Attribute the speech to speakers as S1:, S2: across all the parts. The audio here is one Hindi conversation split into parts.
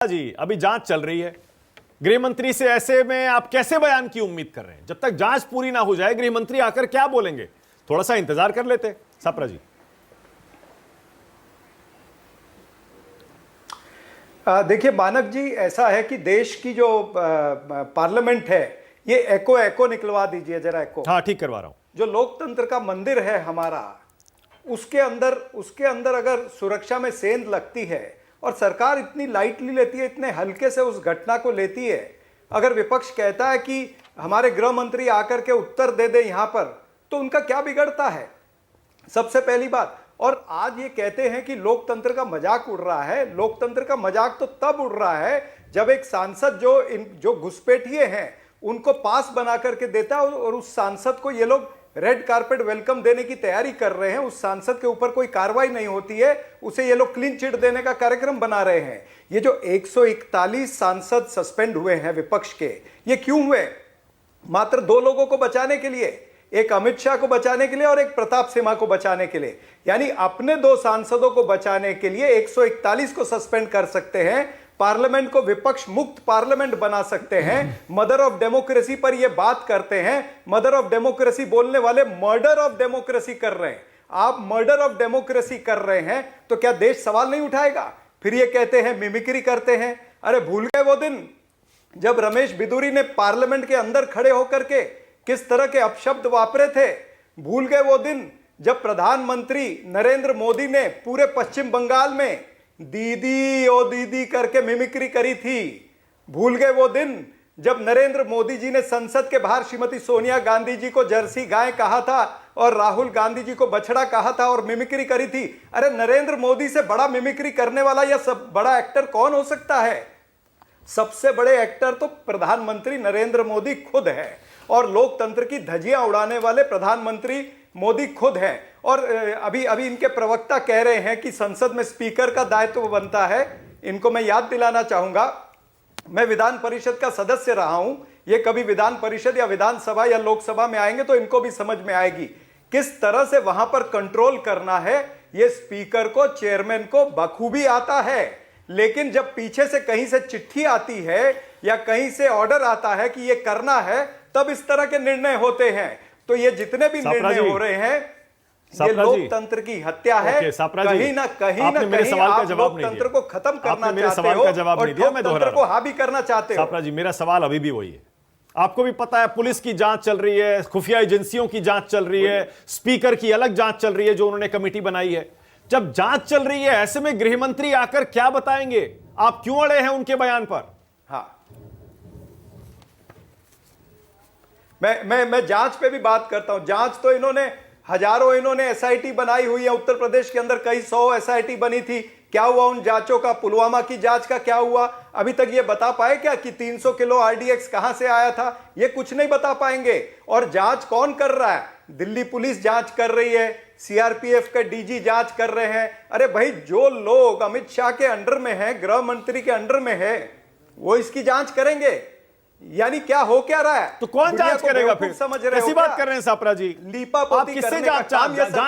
S1: जी अभी जांच चल रही है। गृह मंत्री से ऐसे में आप कैसे बयान की उम्मीद कर रहे हैं? जब तक जांच पूरी ना हो जाए गृह मंत्री आकर क्या बोलेंगे? थोड़ा सा इंतजार कर लेते। सापरा जी।
S2: देखिए मानक जी, ऐसा है कि देश की जो पार्लियामेंट है ये एको निकलवा दीजिए जरा। एको
S1: हाँ ठीक करवा रहा हूं।
S2: जो लोकतंत्र का मंदिर है हमारा, उसके अंदर अगर सुरक्षा में सेंध लगती है और सरकार इतनी लाइटली लेती है, इतने हल्के से उस घटना को लेती है, अगर विपक्ष कहता है कि हमारे गृह मंत्री आकर के उत्तर दे दे यहां पर, तो उनका क्या बिगड़ता है? सबसे पहली बात। और आज ये कहते हैं कि लोकतंत्र का मजाक उड़ रहा है। लोकतंत्र का मजाक तो तब उड़ रहा है जब एक सांसद जो घुसपैठिए हैं उनको पास बना करके देता है और उस सांसद को ये लोग रेड कारपेट वेलकम देने की तैयारी कर रहे हैं। उस सांसद के ऊपर कोई कार्रवाई नहीं होती है, उसे ये लोग क्लीन चिट देने का कार्यक्रम बना रहे हैं। ये जो 141 सांसद सस्पेंड हुए हैं विपक्ष के, ये क्यों हुए? मात्र दो लोगों को बचाने के लिए, एक अमित शाह को बचाने के लिए और एक प्रताप सिम्हा को बचाने के लिए। यानी अपने दो सांसदों को बचाने के लिए 141 को सस्पेंड कर सकते हैं, पार्लियामेंट को विपक्ष मुक्त पार्लियामेंट बना सकते हैं, मदर ऑफ डेमोक्रेसी पर यह बात करते हैं। मदर ऑफ डेमोक्रेसी बोलने वाले मर्डर ऑफ डेमोक्रेसी कर रहे हैं। आप मर्डर ऑफ डेमोक्रेसी कर रहे हैं तो क्या देश सवाल नहीं उठाएगा? फिर ये कहते हैं मिमिक्री करते हैं। अरे भूल गए वो दिन जब रमेश बिदूरी ने पार्लियामेंट के अंदर खड़े होकर के किस तरह के अपशब्द वापरे थे? भूल गए वो दिन जब प्रधानमंत्री नरेंद्र मोदी ने पूरे पश्चिम बंगाल में दीदी ओ दीदी करके मिमिक्री करी थी? भूल गए वो दिन जब नरेंद्र मोदी जी ने संसद के बाहर श्रीमती सोनिया गांधी जी को जर्सी गाय कहा था और राहुल गांधी जी को बछड़ा कहा था और मिमिक्री करी थी? अरे नरेंद्र मोदी से बड़ा मिमिक्री करने वाला या सब बड़ा एक्टर कौन हो सकता है? सबसे बड़े एक्टर तो प्रधानमंत्री नरेंद्र मोदी खुद है और लोकतंत्र की धज्जियां उड़ाने वाले प्रधानमंत्री मोदी खुद हैं। और अभी इनके प्रवक्ता कह रहे हैं कि संसद में स्पीकर का दायित्व बनता है। इनको मैं याद दिलाना चाहूंगा, मैं विधान परिषद का सदस्य रहा हूं। ये कभी विधान परिषद या विधानसभा या लोकसभा में आएंगे तो इनको भी समझ में आएगी किस तरह से वहां पर कंट्रोल करना है। ये स्पीकर को, चेयरमैन को बखूबी आता है, लेकिन जब पीछे से कहीं से चिट्ठी आती है या कहीं से ऑर्डर आता है कि ये करना है, तब इस तरह के निर्णय होते हैं। तो ये जितने भी निर्णय हो रहे हैं, ये लोकतंत्र की हत्या है। कहीं ना कहीं आप लोकतंत्र को खत्म करना चाहते हो और लोकतंत्र को हावी करना चाहते हो।
S1: सापरा जी, मेरा सवाल अभी भी वही है। आपको भी पता है पुलिस की जांच चल रही है, खुफिया एजेंसियों की जांच चल रही है, स्पीकर की अलग जांच चल रही है जो उन्होंने कमेटी बनाई है। जब जांच चल रही है ऐसे में गृह मंत्री आकर क्या बताएंगे? आप क्यों अड़े हैं उनके बयान पर?
S2: हाँ, मैं जांच पे भी बात करता हूं। जांच तो इन्होंने एसआईटी बनाई हुई है। उत्तर प्रदेश के अंदर कई 100 एसआईटी बनी थी। क्या हुआ उन जांचों का? पुलवामा की जांच का क्या हुआ? अभी तक ये बता पाए क्या कि 300 किलो आरडीएक्स कहां से आया था? ये कुछ नहीं बता पाएंगे। और जांच कौन कर रहा है? दिल्ली पुलिस जांच कर रही है, सीआरपीएफ के डीजी जांच कर रहे हैं। अरे भाई, जो लोग अमित शाह के अंडर में है, गृह मंत्री के अंडर में है, वो इसकी जांच करेंगे? यानी क्या हो क्या रहा है?
S1: तो कौन जांच करेगा फिर?
S2: समझ रहे हो?
S1: कैसी बात कर रहे हैं सापरा जी?
S2: लीपापोती
S1: किससे जांच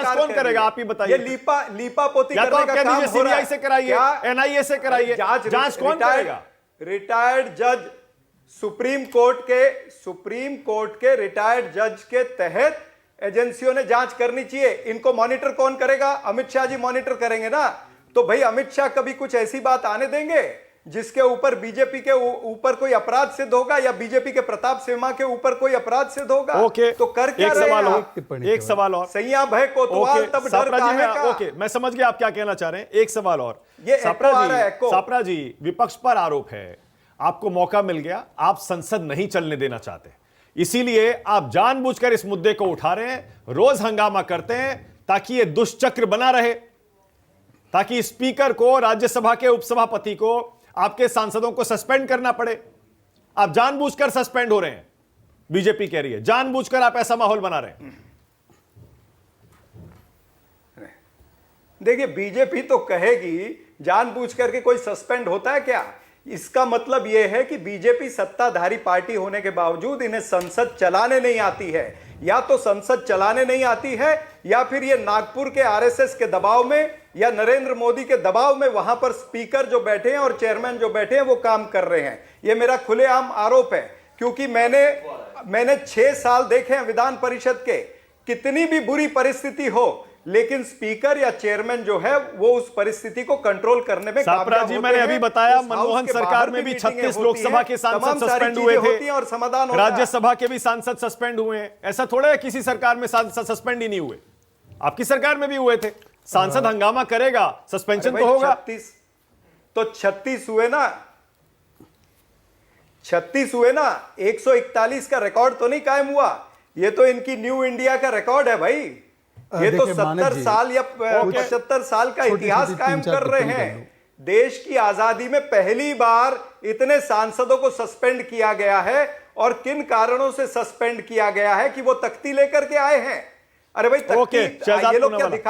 S1: कौन करेगा? आप ही बताइए।
S2: लीपापोती
S1: या तो
S2: करने का काम हो रहा है।
S1: सीबीआई से कराइए, एनआईए से कराइए। जांच कौन करेगा?
S2: रिटायर्ड जज, सुप्रीम कोर्ट के रिटायर्ड जज के तहत एजेंसियों ने जांच करनी चाहिए। इनको मॉनिटर कौन करेगा? अमित शाह जी मॉनिटर करेंगे ना। तो भाई अमित शाह कभी कुछ ऐसी बात आने देंगे जिसके ऊपर बीजेपी के ऊपर कोई अपराध सिद्ध होगा या बीजेपी के प्रताप सिम्हा के ऊपर कोई अपराध सिद्ध होगा?
S1: ओके,
S2: तो कर क्या रहे हैं?
S1: एक सवाल और।
S2: सैया भय कोतवाल तब डर काहे का?
S1: ओके, मैं समझ गया आप क्या कहना चाह रहे हैं। एक सवाल और।
S2: ये
S1: सापरा जी, विपक्ष पर आरोप है, आपको मौका मिल गया, आप संसद नहीं चलने देना चाहते, इसीलिए आप जानबूझकर इस मुद्दे को उठा रहे हैं, रोज हंगामा करते हैं ताकि यह दुष्चक्र बना रहे, ताकि स्पीकर को, राज्यसभा के उपसभापति को, आपके सांसदों को सस्पेंड करना पड़े। आप जानबूझकर सस्पेंड हो रहे हैं, बीजेपी कह रही है, जानबूझकर आप ऐसा माहौल बना रहे हैं।
S2: देखिए, बीजेपी तो कहेगी जानबूझकर के कोई सस्पेंड होता है क्या? इसका मतलब यह है कि बीजेपी सत्ताधारी पार्टी होने के बावजूद इन्हें संसद चलाने नहीं आती है। या तो संसद चलाने नहीं आती है या फिर ये नागपुर के आरएसएस के दबाव में या नरेंद्र मोदी के दबाव में वहां पर स्पीकर जो बैठे हैं और चेयरमैन जो बैठे हैं वो काम कर रहे हैं। ये मेरा खुलेआम आरोप है, क्योंकि मैंने 6 साल देखे हैं विधान परिषद के। कितनी भी बुरी परिस्थिति हो, लेकिन स्पीकर या चेयरमैन जो है वो उस परिस्थिति को कंट्रोल करने में
S1: सापरा
S2: कामयाब
S1: जी,
S2: होते
S1: मैंने
S2: हैं।
S1: अभी बताया
S2: उस हाउस
S1: मनमोहन
S2: के
S1: सरकार
S2: बाहर
S1: में भी
S2: मीटिंगें
S1: 36
S2: होती
S1: लोकसभा
S2: हैं,
S1: के सांसद
S2: तमाम सारी
S1: सस्पेंड
S2: चीजें
S1: हुए
S2: होती
S1: थे,
S2: हैं और समाधान होता है।
S1: राज्यसभा के भी सांसद सस्पेंड हुए हैं। ऐसा थोड़ा है किसी सरकार में सांसद सस्पेंड ही नहीं हुए, आपकी सरकार में भी हुए थे। सांसद हंगामा करेगा, सस्पेंशन तो होगा।
S2: 36 हुए ना, 36 हुए ना, 141 का रिकॉर्ड तो नहीं कायम हुआ। ये तो इनकी न्यू इंडिया का रिकॉर्ड है भाई। ये तो 70 साल या 75 साल का इतिहास कायम कर रहे हैं। देश की आजादी में पहली बार इतने सांसदों को सस्पेंड किया गया है, और किन कारणों से सस्पेंड किया गया है कि वो तख्ती लेकर के आए हैं। अरे भाई तख्ती, ये लोग क्या दिखाते